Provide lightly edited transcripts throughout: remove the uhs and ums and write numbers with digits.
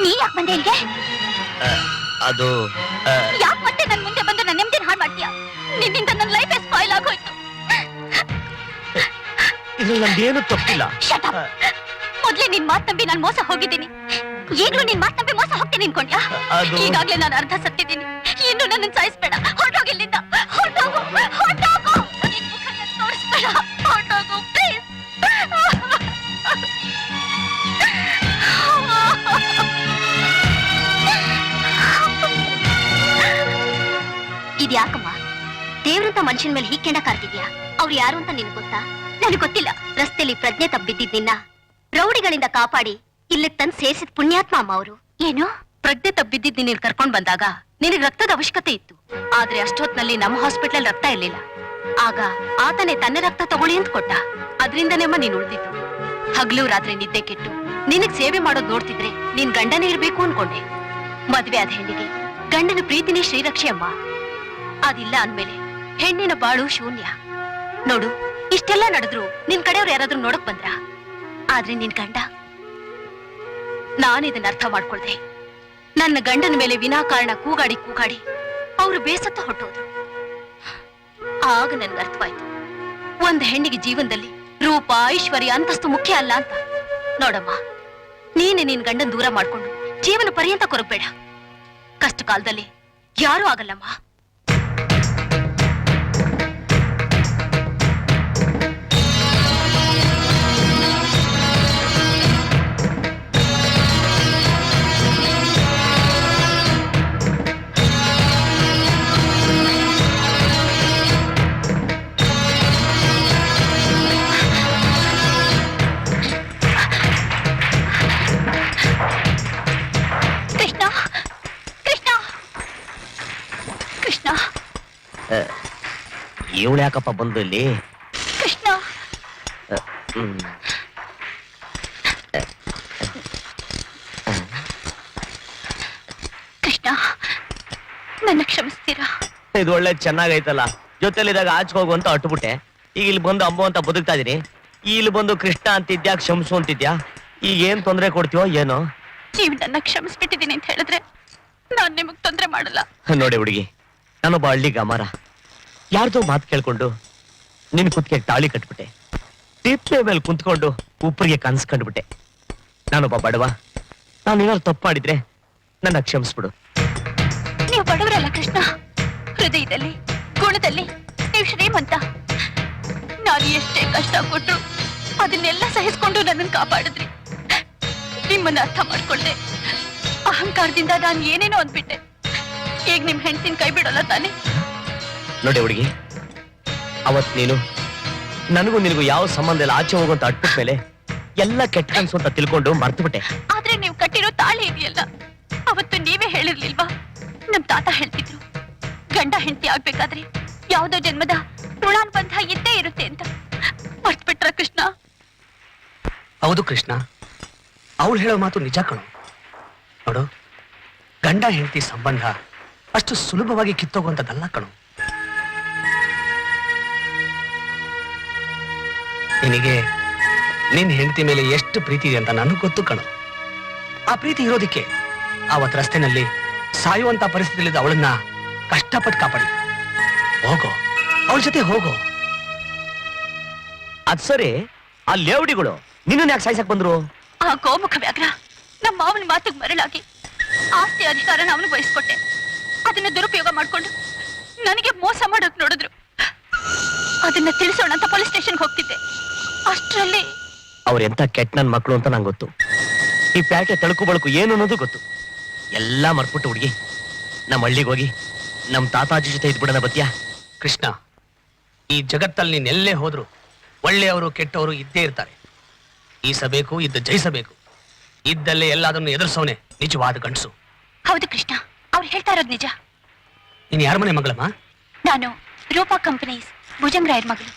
ನೀ ಯಾಕೆ ಬಂದೆ ಇಲ್ಲಿಗೆ? ಅದು ಯಾಕೆ ಮತ್ತೆ ನನ್ನ ಮುಂದೆ ಬಂದು ನನ್ನ ನೆಮ್ಮದಿನ ಹಾಳು ಮಾಡ್ತೀಯಾ? ನಿನ್ನಿಂದ ನನ್ನ ಲೈಫ್ ಸ್ಪಾಯ್ಲ್ ಆಗೋಯ್ತು. ಇದು ನಂದೇನು ತಪ್ಪಿಲ್ಲ. ಮೊದ್ಲೇ ನಿನ್ ಮಾತು ನಂಬಿ ನಾನು ಮೋಸ ಹೋಗಿದ್ದೀನಿ. ಈಗಲೂ ನಿನ್ ಮಾತು ನಂಬಿ ಮೋಸ ಹೋಗ್ತೀನಿ ಅನ್ಕೊಂಡ್ಯಾ? ಈಗಾಗ್ಲೇ ನಾನು ಅರ್ಧ ಸತ್ತಿದ್ದೀನಿ. ಇನ್ನು ನನ್ನ ಸಾಯಿಸ್ಬೇಡ. ಹೊರಟೋಗಿ ಇಲ್ಲಿಂದ. ಹೊರಟೋಗು, ಹೊರಟೋಗು. ನಿನ್ ಮುಖನ ತೋರಿಸ್ಬೇಡ. ಹೊರಟೋಗು ಪ್ಲೀಸ್. ಇದ್ಯಾಕಮ್ಮ ದೇವ್ರಂತ ಮನುಷ್ಯನ ಮೇಲೆ ಹೀಗೆ ಕೆಂಡ ಕಾರ್ತಿದ್ಯಾ? ಅವ್ರು ಯಾರು ಅಂತ ನಿನ್ಗೆ ಗೊತ್ತಾ? ನನಗೆ ಗೊತ್ತಿಲ್ಲ. ರಸ್ತೆಯಲ್ಲಿ ಪ್ರಜ್ಞೆ ತಪ್ಪಿದ್ದಿದ್ ನಿನ್ನ ರೌಡಿಗಳಿಂದ ಕಾಪಾಡಿ ಇಲ್ಲಿ ತಂದು ಸೇರಿಸಿದ ಪುಣ್ಯಾತ್ಮ ಅಮ್ಮ ಅವರು. ಏನು ಪ್ರಜ್ಞೆ ತಪ್ಪಿದ್ದಿದ್ ನೀನು ಕರ್ಕೊಂಡ್ ಬಂದಾಗ ನಿನಗೆ ರಕ್ತದ ಅವಶ್ಯಕತೆ ಇತ್ತು. ಆದ್ರೆ ಅಷ್ಟೊತ್ನಲ್ಲಿ ನಮ್ಮ ಹಾಸ್ಪಿಟಲ್ ರಕ್ತ ಇರ್ಲಿಲ್ಲ. ಆಗ ಆತನೇ ತನ್ನ ರಕ್ತ ತಗೊಳ್ಳಿ ಅಂತ ಕೊಟ್ಟ. ಅದ್ರಿಂದನೇಮ್ಮ ನೀನ್ ಉಳಿದಿತ್ತು. ಹಗ್ಲು ರಾತ್ರಿ ನಿದ್ದೆ ಕೆಟ್ಟು ನಿನಗ್ ಸೇವೆ ಮಾಡೋದ್ ನೋಡ್ತಿದ್ರೆ ನೀನ್ ಗಂಡನೇ ಇರ್ಬೇಕು ಅನ್ಕೊಂಡೆ. ಮದ್ವೆ ಆದ ಹೆಣ್ಣಿಗೆ ಗಂಡನ ಪ್ರೀತಿನೇ ಶ್ರೀರಕ್ಷೆ ಅಮ್ಮ. ಅದಿಲ್ಲ ಅಂದ್ಮೇಲೆ ಹೆಣ್ಣಿನ ಬಾಳು ಶೂನ್ಯ. ನೋಡು, ಇಷ್ಟೆಲ್ಲ ನಡೆದ್ರು ನಿನ್ ಕಡೆಯವ್ರು ಯಾರಾದ್ರೂ ನೋಡಕ್ ಬಂದ್ರ? ಆದ್ರೆ ನಿನ್ ಗಂಡ, ನಾನಿದನ್ನ ಅರ್ಥ ಮಾಡ್ಕೊಳ್ದೆ. ನನ್ನ ಗಂಡನ ಮೇಲೆ ವಿನಾಕಾರಣ ಕೂಗಾಡಿ ಕೂಗಾಡಿ ಅವರು ಬೇಸತ್ತ ಹೊಟ್ಟೋದ್ರು. ಆಗ ನನ್ಗೆ ಅರ್ಥವಾಯ್ತು, ಒಂದ್ ಹೆಣ್ಣಿಗೆ ಜೀವನದಲ್ಲಿ ರೂಪ, ಐಶ್ವರ್ಯ, ಅಂತಸ್ತು ಮುಖ್ಯ ಅಲ್ಲ ಅಂತ. ನೋಡಮ್ಮ, ನೀನೆ ನಿನ್ ಗಂಡನ್ ದೂರ ಮಾಡ್ಕೊಂಡು ಜೀವನ ಪರ್ಯಂತ ಕೊರಗಬೇಡ. ಕಷ್ಟ ಕಾಲದಲ್ಲಿ ಯಾರೂ ಆಗಲ್ಲಮ್ಮ. ಇವಳು ಯಾಕಪ್ಪ ಬಂದು ಇಲ್ಲಿ? ಕೃಷ್ಣ, ಕೃಷ್ಣ, ನನ್ನ ಕ್ಷಮಿಸ್ತೀರಾ? ಇದು ಒಳ್ಳೆ ಚೆನ್ನಾಗೈತಲ್ಲ. ಜೊತೆಲಿದಾಗ ಆಚೆ ಹೋಗು ಅಂತ ಅಟ್ಬಿಟ್ಟೆ. ಈಗ ಇಲ್ಲಿ ಬಂದು ಅಂಬು ಅಂತ ಬದುಕ್ತಾ ಇದೀನಿ. ಇಲ್ಲಿ ಬಂದು ಕೃಷ್ಣ ಅಂತಿದ್ಯಾ, ಕ್ಷಮಿಸು ಅಂತಿದ್ಯಾ? ಈಗ ಏನ್ ತೊಂದರೆ ಕೊಡ್ತೀವೋ ಏನೋ. ನೀವು ನನ್ನ ಕ್ಷಮಿಸ್ಬಿಟ್ಟಿದ್ದೀನಿ ಅಂತ ಹೇಳಿದ್ರೆ ನಾನ್ ನಿಮಗ್ ತೊಂದರೆ ಮಾಡಲ್ಲ. ನೋಡಿ ಹುಡುಗಿ, ನಾನೊಬ್ಬ ಹಳ್ಳಿ ಗಮಾರ. ಯಾರ್ದೋ ಮಾತು ಕೇಳ್ಕೊಂಡು ನಿನ್ ಕುತ್ತಿಗೆ ತಾಳಿ ಕಟ್ಬಿಟ್ಟೆ. ಟಿಪ್ಪೆ ಮೇಲೆ ಕುಂತ್ಕೊಂಡು ಉಪ್ಪರಿಗೆ ಕನ್ಸ್ ಕಂಡ್ಬಿಟ್ಟೆ. ನಾನೊಬ್ಬ ಬಡವ. ನಾನು ಏನಾದ್ರು ತಪ್ಪು ಮಾಡಿದ್ರೆ ನನ್ನ ಕ್ಷಮಿಸ್ಬಿಡು. ನೀವು ಬಡವರಲ್ಲ ಕೃಷ್ಣ. ಹೃದಯದಲ್ಲಿ, ಗುಣದಲ್ಲಿ ನೀವು ಶ್ರೀಮಂತ. ನಾನು ಎಷ್ಟೇ ಕಷ್ಟ ಕೊಟ್ರು ಅದನ್ನೆಲ್ಲ ಸಹಿಸ್ಕೊಂಡು ನನ್ನನ್ನು ಕಾಪಾಡಿದ್ರಿ. ನಿಮ್ಮನ್ನ ಅರ್ಥ ಮಾಡ್ಕೊಳ್ದೆ ಅಹಂಕಾರದಿಂದ ನಾನು ಏನೇನೋ ಅಂದ್ಬಿಟ್ಟೆ. ಈಗ ನಿಮ್ ಹೆಂಡತಿನ ಕೈ ಬಿಡೋಲ್ಲ ತಾನೆ? ನೋಡಿ ಹುಡುಗಿ, ಅವತ್ ನೀನು ನನಗೂ ನಿನಗೂ ಯಾವ ಸಂಬಂಧ ಇಲ್ಲ, ಆಚೆ ಹೋಗುವಂತ ಅಟ್ಬಿಟ್ಟ ಮೇಲೆ ಎಲ್ಲ ಕೆಟ್ಟ ಕನ್ಸು ಅಂತ ತಿಳ್ಕೊಂಡು ಮರ್ತು ಬಿಟ್ಟೆ. ಆದ್ರೆ ನೀವು ಕಟ್ಟಿರೋ ತಾಳಿ ಇದೆಯಲ್ಲ, ಅವತ್ತು ನೀವೇ ಹೇಳಿರ್ಲಿಲ್ವಾ? ನಮ್ ತಾತ ಹೇಳ್ತಿದ್ರು, ಗಂಡ ಹೆಂಡತಿ ಆಗ್ಬೇಕಾದ್ರೆ ಯಾವ್ದೋ ಜನ್ಮದ ಋಣಾನುಬಂಧ ಇದ್ದೇ ಇರುತ್ತೆ ಅಂತ. ಮರ್ತು ಬಿಟ್ರ ಕೃಷ್ಣ? ಹೌದು ಕೃಷ್ಣ, ಅವಳು ಹೇಳೋ ಮಾತು ನಿಜ ಕಣು. ನೋಡು, ಗಂಡ ಹೆಂಡತಿ ಸಂಬಂಧ ಅಷ್ಟು ಸುಲಭವಾಗಿ ಕಿತ್ತೋಗುವಂಥದ್ದಲ್ಲ ಕಣು. ನಿನಗೆ ನಿನ್ ಹೆಂಡತಿ ಮೇಲೆ ಎಷ್ಟು ಪ್ರೀತಿ ಇದೆ ಅಂತ ನನಗೆ ಗೊತ್ತು ಕಣು. ಆ ಪ್ರೀತಿ ಇರೋದಿಕ್ಕೆ ಅವತ್ ರಸ್ತೆನಲ್ಲಿ ಸಾಯುವಂತ ಪರಿಸ್ಥಿತಿಯಲ್ಲಿ ಅವಳನ್ನ ಕಷ್ಟಪಟ್ಟು ಕಾಪಾಡಿ. ಹೋಗೋ, ಅವಳ ಜೊತೆ ಹೋಗೋ. ಅದ್ ಸರಿ, ಆ ಲೇವಡಿಗಳು ನಿನ್ನ ಯಾಕೆ ಸಾಯ್ಸಕ್ ಬಂದ್ರು? ಆ ಗೋಮುಖ ವ್ಯಾಘ್ರ ನಮ್ಮ ಮಾವನ ಮಾತಿಗೆ ಮರಳಾಗಿ ಆಸ್ತಿ ಅಧಿಕಾರನ ಅವನಿಗೆ ವಹಿಸ್ಕೊಟ್ಟೆ. ಅದನ್ನ ದುರುಪಯೋಗ ಮಾಡ್ಕೊಂಡು ನನಗೆ ಮೋಸ ಮಾಡೋಕ್ ನೋಡಿದ್ರು. ಅದನ್ನ ತಿಳಿಸೋಣ ಅಂತ ಪೊಲೀಸ್ ಸ್ಟೇಷನ್ಗೆ ಹೋಗ್ತಿದ್ದೆ. ಅಷ್ಟರಲ್ಲಿ ಅವ್ರೆಂತ ಕೆಟ್ಟ ನನ್ ಮಕ್ಕಳು ಅಂತ ನಂಗೆ ಗೊತ್ತು. ಈ ಪ್ಯಾಟೆ ತಳುಕು ಬಳಕು ಏನು ಅನ್ನೋದು ಗೊತ್ತು. ಎಲ್ಲಾ ಮರ್ಬಿಟ್ಟು ಹುಡುಗಿ, ನಮ್ಮ ಹಳ್ಳಿಗೆ ಹೋಗಿ ನಮ್ ತಾತಾಜಿ ಜೊತೆ ಇದ್ಬಿಡೋಣ ಬತ್ತೀಯಾ? ಕೃಷ್ಣ, ಈ ಜಗತ್ತಲ್ಲಿ ನೀನೆಲ್ಲೇ ಹೋದ್ರು ಒಳ್ಳೆಯವರು ಕೆಟ್ಟವರು ಇದ್ದೇ ಇರ್ತಾರೆ. ಈಸಬೇಕು, ಇದ್ದ ಜಯಿಸಬೇಕು. ಇದ್ದಲ್ಲೇ ಎಲ್ಲದನ್ನು ಎದುರಿಸೋನೆ ನಿಜವಾದ ಗಂಡಸು. ಹೌದು ಕೃಷ್ಣ, ಅವ್ರು ಹೇಳ್ತಾ ಇರೋದು ನಿಜ. ನೀನ್ ಯಾರ ಮನೆ ಮಗಳಮ್ಮ? ನಾನು ರೂಪಾ ಕಂಪನೀಸ್ ಭುಜಂಗರಾಯರ್ ಮಗಳು.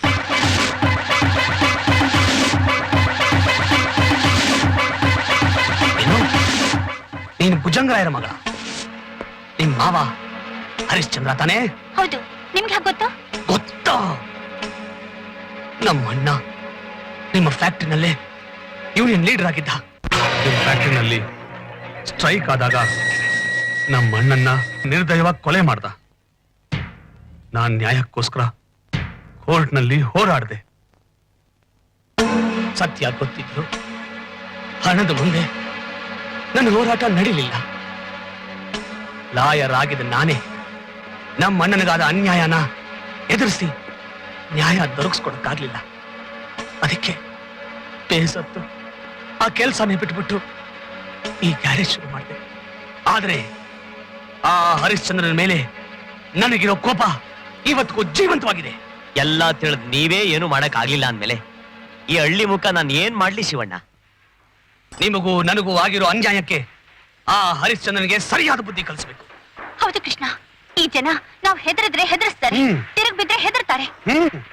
ನೀನು ಭುಜಂಗರಾಯರ ಮಗಳ? ನಿಮ್ ಮಾವ ಹರಿಶ್ಚಂದ್ರ ತಾನೇ? ಹೌದು. ನಿಮ್ಗೆ ಗೊತ್ತಾ? ಗೊತ್ತಾ? ನಮ್ಮ ಅಣ್ಣ ನಿಮ್ಮ ಫ್ಯಾಕ್ಟ್ರಿನಲ್ಲೇ ಯೂನಿಯನ್ ಲೀಡರ್ ಆಗಿದ್ದ. ನಿಮ್ ಫ್ಯಾಕ್ಟ್ರಿನಲ್ಲಿ ಸ್ಟ್ರೈಕ್ ಆದಾಗ ನಮ್ಮ ಅಣ್ಣನ್ನ ನಿರ್ದಯವಾಗಿ ಕೊಲೆ ಮಾಡ್ದ. ನಾನ್ ನ್ಯಾಯಕ್ಕೋಸ್ಕರ ಕೋರ್ಟ್ನಲ್ಲಿ ಹೋರಾಡಿದೆ. ಸತ್ಯ ಗೊತ್ತಿದ್ರು ಹಣದ ಮುಂದೆ ನನ್ನ ಹೋರಾಟ ನಡೀಲಿಲ್ಲ. ಲಾಯರ್ ಆಗಿದ ನಾನೇ ನಮ್ಮ ಅಣ್ಣನಿಗಾದ ಅನ್ಯಾಯನ ಎದುರಿಸಿ ನ್ಯಾಯ ದೊರಕಿಸ್ಕೊಡಕ್ಕಾಗ್ಲಿಲ್ಲ. ಅದಕ್ಕೆ ಬೇಸತ್ತು ಆ ಕೆಲಸನೇ ಬಿಟ್ಬಿಟ್ಟು ಈ ಗ್ಯಾರೇಜ್ ಶುರು ಮಾಡಿದೆ. ಆದ್ರೆ ಆ ಹರಿಶ್ಚಂದ್ರನ ಮೇಲೆ ನನಗಿರೋ ಕೋಪ ಇವತ್ತಿಗೂ ಜೀವಂತವಾಗಿದೆ. ಎಲ್ಲ ತಿಳಿದ್ ನೀವೇ ಏನು ಮಾಡಕ್ ಆಗ್ಲಿಲ್ಲ ಅಂದ್ಮೇಲೆ ಈ ಹಳ್ಳಿ ಮುಖ ನಾನು ಏನ್ ಮಾಡ್ಲಿ ಶಿವಣ್ಣ? ನಿಮಗೂ ನನಗೂ ಆಗಿರೋ ಅನ್ಯಾಯಕ್ಕೆ ಆ ಹರಿಶ್ಚಂದ್ರನಿಗೆ ಸರಿಯಾದ ಬುದ್ಧಿ ಕಲಿಸಬೇಕು. ಹೌದು ಕೃಷ್ಣ, ಈ ಜನ ನಾವ್ ಹೆದರಿದ್ರೆ ಹೆದರ್ಸ್ತಾರೆ, ತಿರುಗ್ ಬಿದ್ರೆ ಹೆದರ್ತಾರೆ.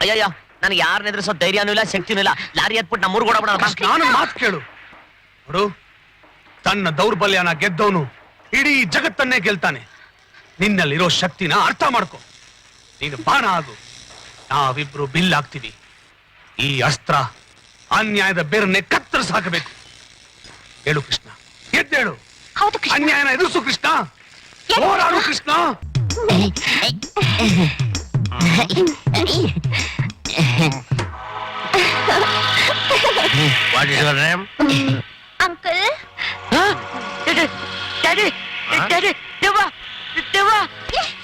ಅಯ್ಯಯ್ಯ, ನನಗೆ ಯಾರನ್ನ ಎದುರಿಸೋ ಧೈರ್ಯನೂ ಇಲ್ಲ, ಶಕ್ತಿನೂ ಇಲ್ಲ. ಲಾರಿ ಹತ್ಬಿಟ್ಟು ನಮ್ಮೂರ್ ಕೂಡ ನಾನು ಮಾತು ಕೇಳು. ನೋಡು, ತನ್ನ ದೌರ್ಬಲ್ಯನ ಗೆದ್ದವನು ಇಡೀ ಜಗತ್ತನ್ನೇ ಗೆಲ್ತಾನೆ. ನಿನ್ನಲ್ಲಿರೋ ಶಕ್ತಿನ ಅರ್ಥ ಮಾಡ್ಕೊ. ನೀನು ಬಾಣ ಆಗು, ನಾವಿಬ್ರು ಬಿಲ್ ಆಗ್ತೀವಿ. ಈ ಅಸ್ತ್ರ ಅನ್ಯಾಯದ ಬೇರನ್ನೇ ಕತ್ತರಿಸಿ ಹಾಕಬೇಕು. ಹೇಳು ಕೃಷ್ಣ, ಎದ್ದೇಳು. ಹೌದು ಕೃಷ್ಣ. ಅನ್ಯಾಯನ ಎದುರಿಸು ಕೃಷ್ಣ, ಹೋರಾಡು Krishna. What is your name? Uncle,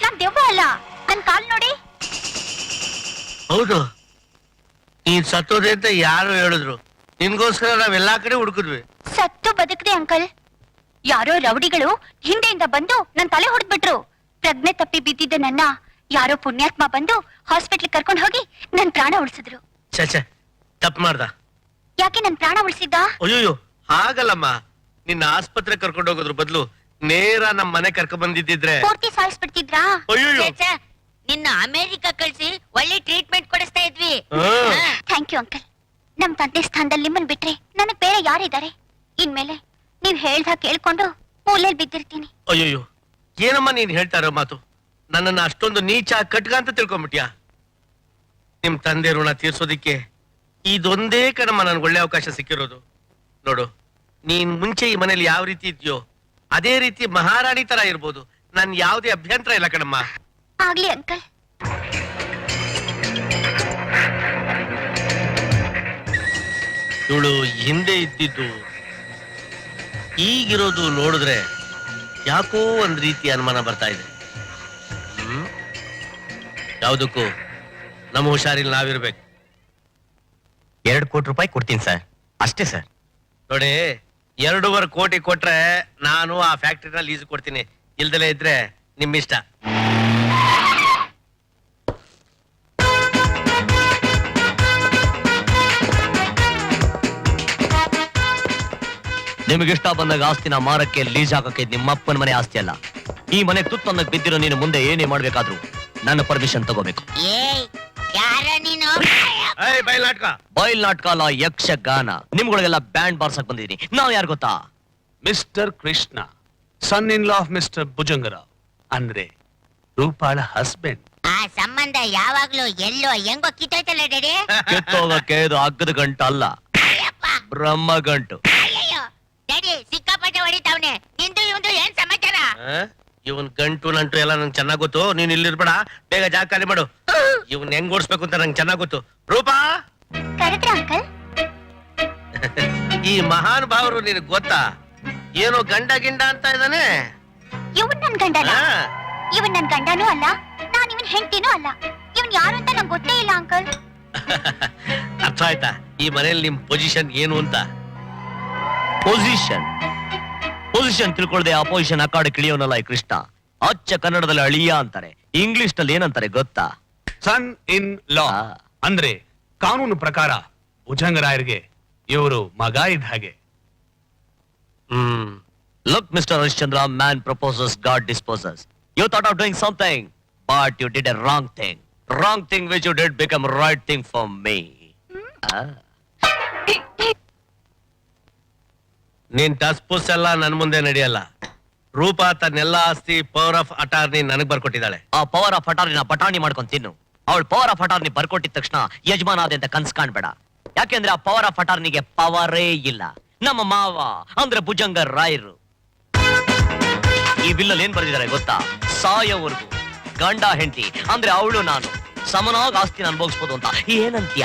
ನಾನ್ ದೆವ್ವ ಅಲ್ಲ. ನನ್ ಕಾಲ್ ನೋಡಿ. ಹೌದು, ನೀನ್ ಸತ್ತೋದೆ ಅಂತ ಯಾರು ಹೇಳಿದ್ರು. ನಿನ್ಗೋಸ್ಕರ ನಾವೆಲ್ಲಾ ಕಡೆ ಹುಡುಕಿದ್ವಿ. ಸತ್ತು ಬದುಕ್ದೆ ಅಂಕಲ್. ಯಾರೋ ರೌಡಿಗಳು ಹಿಂದೆಯಿಂದ ಬಂದು ನನ್ ತಲೆ ಹೊಡೆದ್ಬಿಟ್ರು. ಪ್ರಜ್ಞೆ ತಪ್ಪಿ ಬಿದ್ದಿದ್ದ ನನ್ನ ಯಾರೋ ಪುಣ್ಯಾತ್ಮ ಬಂದು ಹಾಸ್ಪಿಟ್ಲ್ ಕರ್ಕೊಂಡು ಹೋಗಿ ನನ್ ಪ್ರಾಣ ಉಳಿಸಿದ್ರು. ಛೆ, ತಪ್ಪು ಮಾಡ್ದ. ಯಾಕೆ ನನ್ ಪ್ರಾಣ ಉಳಿಸಿದ್ದ? ಅಯ್ಯೋ, ಹಾಗಲ್ಲಮ್ಮ. ನಿನ್ನ ಆಸ್ಪತ್ರೆ ಕರ್ಕೊಂಡು ಹೋಗೋದ್ರ ಬದಲು ನೇರ ನಮ್ ಮನೆ ಕರ್ಕೊಂಡ್ ಬಂದಿದ್ದಿದ್ರೆ ಪೂರ್ತಿ ಸಾಯಿಸ್ಬಿಡ್ತಿದ್ರಾ? ಅಯ್ಯೋ, ನಿನ್ನ ಅಮೆರಿಕ ಕಳ್ಸಿ ಒಳ್ಳೆ ಟ್ರೀಟ್ಮೆಂಟ್ ಕೊಡಿಸ್ತಾ ಇದ್ವಿ. Thank you uncle. ನಮ್ ತಂದೆ ಸ್ಥಾನದಲ್ಲಿ ನಿಮ್ಮನ್ ಬಿಟ್ರೆ ನನಗ್ ಬೇರೆ ಯಾರಿದ್ದಾರೆ? ಇನ್ಮೇಲೆ ನೀವ್ ಹೇಳ್ದ ಕೇಳ್ಕೊಂಡು ಮೂಲೆಲ್ ಬಿದ್ದಿರ್ತೀನಿ. ಅಯ್ಯೋ, ಏನಮ್ಮ ನೀನ್ ಹೇಳ್ತಾ ಇರೋ ಮಾತು? ನನ್ನನ್ನ ಅಷ್ಟೊಂದು ನೀಚ ಕಟ್ಗ ಅಂತ ತಿಳ್ಕೊಂಬಿಟ್ಯಾ? ನಿಮ್ ತಂದೆ ಋಣ ತೀರ್ಸೋದಿಕ್ಕೆ ಇದೊಂದೇ ಕಣಮ್ಮ ನನ್ಗೆ ಒಳ್ಳೆ ಅವಕಾಶ ಸಿಕ್ಕಿರೋದು. ನೋಡು, ನೀನ್ ಮುಂಚೆ ಈ ಮನೇಲಿ ಯಾವ ರೀತಿ ಇದ್ಯೋ ಅದೇ ರೀತಿ ಮಹಾರಾಣಿ ತರ ಇರ್ಬೋದು. ನನ್ ಯಾವುದೇ ಅಭ್ಯಂತರ ಇಲ್ಲ ಕಣಮ್ಮ. ಆಗ್ಲಿ ಅಂಕಲ್. ಇವಳು ಹಿಂದೆ ಇದ್ದಿದ್ದು ಈಗಿರೋದು ನೋಡಿದ್ರೆ ಯಾಕೋ ಒಂದ್ ರೀತಿ ಅನುಮಾನ ಬರ್ತಾ ಇದೆ. ಯಾವುದಕ್ಕೂ ನಮ್ಮ ಹುಷಾರಿಲ್ ನಾವಿರ್ಬೇಕು. 2 ಕೋಟಿ ರೂಪಾಯಿ ಕೊಡ್ತೀನಿ ಸರ್, ಅಷ್ಟೇ ಸರ್. ನೋಡಿ, 2.5 ಕೋಟಿ ಕೊಟ್ರೆ ನಾನು ಆ ಫ್ಯಾಕ್ಟ್ರಿನ ಲೀಸ್ ಕೊಡ್ತೀನಿ. ಇಲ್ದಲೇ ಇದ್ರೆ ನಿಮ್ಮಿಷ್ಟ. ನಿಮಗಿಷ್ಟ ಬಂದಾಗ ಆಸ್ತಿನ ಮಾರಕ್ಕೆ ಲೀಸ್ ಹಾಕಕ್ಕೆ ನಿಮ್ಮಪ್ಪನ ಮನೆ ಆಸ್ತಿ ಅಲ್ಲ. ಈ ಮನೆ ತುತ್ತನ್ನಕ್ ಬಿದ್ದಿರೋ ನೀನು ಮುಂದೆ ಏನೇ ಮಾಡ್ಬೇಕಾದ್ರೂ ನನ್ನ ಪರ್ಮಿಷನ್ ತಗೋಬೇಕು. ಏಯ್, ಯಾರ ನೀನು? ಬಯಲ್ ನಾಟಕ, ಬಯಲ್ ನಾಟಕ ಅಲ್ಲ, ಯಕ್ಷಗಾನ. ನಿಮ್ಗಳಿಗೆಲ್ಲ ಬ್ಯಾಂಡ್ ಬಾರ್ಸಕ್ ಬಂದಿದ್ದೀನಿ. ನಾವ್ ಯಾರು ಗೊತ್ತಾ? Mister Krishna, son in law of mister Bhujangarao, ಅಂದ್ರೆ ರೂಪಾಳ ಹಸ್ಬೆಂಡ್. ಆ ಸಂಬಂಧ ಯಾವಾಗ್ಲೂ ಎಲ್ಲೋ ಹೆಂಗೋ ಕಿತ್ತೋಯ್ತಲ್ಲ ಡ್ಯಾಡಿ. ಕಿತ್ತೋಗಕ್ಕೆ ಇದು ಅಗ್ಗದ ಗಂಟು ಅಲ್ಲ, ಅಯ್ಯಪ್ಪ, ಬ್ರಹ್ಮ ಗಂಟು. ಅಯ್ಯಯ್ಯೋ, ಡ್ಯಾಡಿ ಸಿಕ್ಕಾಪಟ್ಟೆ ಹೊಡಿತಾವ್ನೆ. ನಿಂದು ಇವಂದು ಏನ್ ಸಮಾಚಾರ? ಇವನ್ ಗಂಟು ನಂಟು ಎಲ್ಲ ನಂಗೆ ಚೆನ್ನಾಗ್ ಗೊತ್ತು. ನೀನ್ ಇಲ್ಲಿರ್ಬೇಡ, ಬೇಗ ಜಾಗ ಖಾಲಿ ಮಾಡು. ಇವನ್ ಹೆಂಗ್ ಓಡಿಸ್ಬೇಕು ಅಂತ ನಂಗೆ ಚೆನ್ನಾಗ್ ಗೊತ್ತು. ರೂಪಾ, ಕರೆದ್ರ ಅಂಕಲ್? ಈ ಮಹಾನ್ ಭಾವರು ನಿನಗ್ ಗೊತ್ತಾ? ಏನೋ ಗಂಡ ಗಿಂಡ ಅಂತ ಇದ್ದಾನೆ. ಇವನ್ ನನ್ ಗಂಡನ? ಹಾ. ಇವನ್ ನನ್ ಗಂಡನೂ ಅಲ್ಲ, ನಾನ್ ಇವನ್ ಹೆಂಡತಿನೂ ಅಲ್ಲ. ಇವನ್ ಯಾರು ಅಂತ ನಂಗೆ ಗೊತ್ತೇ ಇಲ್ಲ ಅಂಕಲ್. ಅರ್ಥ ಆಯ್ತಾ ಈ ಮನೇಲಿ ನಿಮ್ ಪೊಸಿಷನ್ ಏನು ಅಂತ? ಪೊಸಿಷನ್ ಪೊಸಿಷನ್ ತಿಳ್ಕೊಳ್ದೆ ಅಪೋಸಿಷನ್ ಅಕಾಡೆ ಕಿಳಿಯೋನಲ್ಲ ಈ ಕೃಷ್ಣ. ಅಚ್ಚ ಕನ್ನಡದಲ್ಲಿ ಅಳಿಯ ಅಂತಾರೆ, ಇಂಗ್ಲಿಷ್ ನಲ್ಲಿ ಏನಂತಾರೆ ಗೊತ್ತಾ? ಸನ್ ಇನ್ ಲಾ, ಅಂದ್ರೆ ಕಾನೂನು ಪ್ರಕಾರ ಭುಜಂಗರಾಯರಿಗೆ ಇವರು ಮಗ ಇದ್ದ ಹಾಗೆ. Look, Mr. Harishchandra, man proposes, God disposes. You thought of doing something, but you did a wrong thing. Wrong thing which you did become right thing for me. ನೀನ್ ಟಸ್ಪುಸ್ ಎಲ್ಲ ನನ್ ಮುಂದೆ ನಡೆಯಲ್ಲ. ರೂಪಾ ತನ್ನೆಲ್ಲ ಆಸ್ತಿ ಪವರ್ ಆಫ್ ಅಟಾರ್ನಿ ನನಗ್ ಬರ್ಕೊಟ್ಟಿದ್ದಾಳೆ. ಆ power of ಅಟಾರ್ನಿನ ಬಟಾಣಿ ಮಾಡ್ಕೊಂಡ್ ತಿನ್ನು. ಅವಳು ಪವರ್ ಆಫ್ ಅಟಾರ್ನಿ ಬರ್ಕೊಟ್ಟಿದ ತಕ್ಷಣ ಯಜಮಾನ ಆದೆ ಅಂತ ಕನ್ಸ್ ಕಾಣ್ಬೇಡ. ಯಾಕೆಂದ್ರೆ ಆ ಪವರ್ ಆಫ್ ಅಟಾರ್ನಿಗೆ ಪವರೇ ಇಲ್ಲ. ನಮ್ಮ ಮಾವ ಅಂದ್ರೆ ಭುಜಂಗ ರಾಯರು. ಈ ಬಿಲ್ಲಲ್ಲಿ ಏನ್ ಬರೆದಿದ್ದಾರೆ ಗೊತ್ತಾ? ಸಾಯೋವರೆಗೂ ಗಂಡ ಹೆಂಡತಿ ಅಂದ್ರೆ ಅವಳು ನಾನು ಸಮನಾಗಿ ಆಸ್ತಿನ ಅನುಭವಿಸ್ಬೋದು ಅಂತ. ಏನಂತ್ಯ?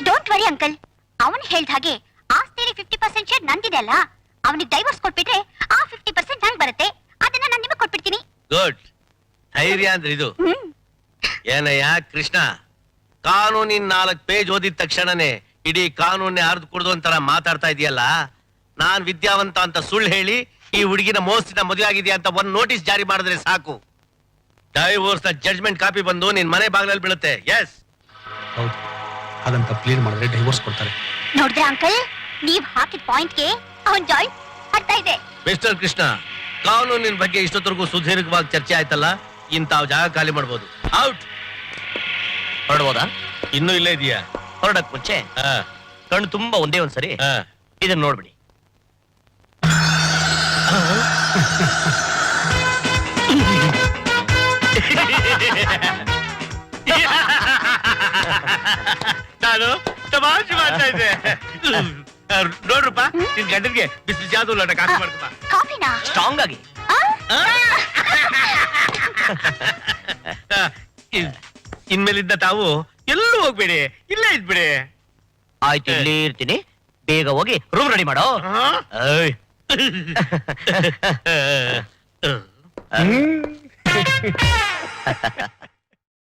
ಡೋಂಟ್ ವರಿ ಅಂಕಲ್, ಅವನು ಹೇಳ್ದ ಹಾಗೆ ಆಸ್ತಿಲಿ 50% ಶೇರ್ ನಂದಿದೆ ಅಲ್ಲ, ಅವನಿಗೆ ಡೈವರ್ಸ್ ಕೊಟ್ಬಿಟ್ರೆ ಆ 50% ನಂಗೆ ಬರುತ್ತೆ, ಅದನ್ನ ನಾನು ನಿಮಗೆ ಕೊಟ್ಬಿಡ್ತೀನಿ. ಗುಡ್. ಧೈರ್ಯ ಅಂದ್ರೆ ಇದು. ಏನಯ್ಯ ಕೃಷ್ಣ, ಕಾನೂನಿನ 4 ಪೇಜ್ ಓದಿದ ತಕ್ಷಣನೇ ಇಡೀ ಕಾನೂನೇ ಅರ್ಧ ಕುಡ್ದು ಅಂತರ ಮಾತಾಡ್ತಾ ಇದೆಯಲ್ಲ. ನಾನ್ ವಿದ್ಯಾವಂತ ಅಂತ ಸುಳ್ಳು ಹೇಳಿ ಈ ಹುಡುಗಿನ ಮೋಸದಿಂದ ಮದುವೆ ಆಗಿದೆಯಾ ಅಂತ ಒಂದು ನೋಟಿಸ್ ಜಾರಿ ಮಾಡಿದ್ರೆ ಸಾಕು, ಡೈವೋರ್ಸ್ ನ ಜಡ್ಜ್ಮೆಂಟ್ ಕಾಪಿ ಬಂದು ನಿನ್ ಮನೆ ಬಾಗಿಲಲ್ಲಿ ಬೀಳುತ್ತೆ. ಎಸ್, ಹೌದು, ಹಾಗಂತ ಪ್ಲೀಡ್ ಮಾಡಿದ್ರೆ ಡೈವೋರ್ಸ್ ಕೊಡ್ತಾರೆ. ನೋಡಿದ್ರೆ ಅಂಕಲ್, ನೀವ್ ಹಾಕಿದ ಪಾಯಿಂಟ್ಗೆ ಅವನ್ ಜಾಯಿಂಟ್ ಅರ್ಥ ಇದೆ. ಮಿಸ್ಟರ್ ಕೃಷ್ಣ, ಕಾನೂನಿನ ಬಗ್ಗೆ ಇಷ್ಟೊತ್ತರೆಗೂ ಸುದೀರ್ಘವಾಗಿ ಚರ್ಚೆ ಆಯ್ತಲ್ಲ, ಇಂತಾವ್ ಜಾಗ ಖಾಲಿ ಮಾಡ್ಬೋದು. ಔಟ್. ಹೊರಡ್ಬೋದಾ? ಇನ್ನೂ ಇಲ್ಲೇ ಇದೆಯಾ? ಹೊರಡಕ್ ಮುಂಚೆ ಕಣ್ಣು ತುಂಬಾ ಒಂದೇ ಒಂದ್ಸರಿ ಇದನ್ನ ನೋಡ್ಬಿಡಿ. ನಾನು ತಮಾಷೆ ಮಾಡ್ತಾ ಇದ್ದೆ. ನೋಡ್ರಪ್ಪ, ನಿನ್ ಗಂಡನ್ಗೆ ಬಿಸಿ ಜಾದು ಲೋಟ ಕಾಫಿ ಮಾಡ್ಕಪ್ಪ. ಕಾಫಿನಾ? ಸ್ಟ್ರಾಂಗ್ ಆಗಿ. ಇನ್ಮೇಲಿದ್ದ ತಾವು ಎಲ್ಲೂ ಹೋಗ್ಬೇಡಿ, ಇಲ್ಲೇ ಇದ್ಬಿಡಿ. ಆಯ್ತು, ಇಲ್ಲಿ ಇರ್ತೀನಿ. ಬೇಗ ಹೋಗಿ ರೂಮ್ ರೆಡಿ ಮಾಡೋ. ಹಾ?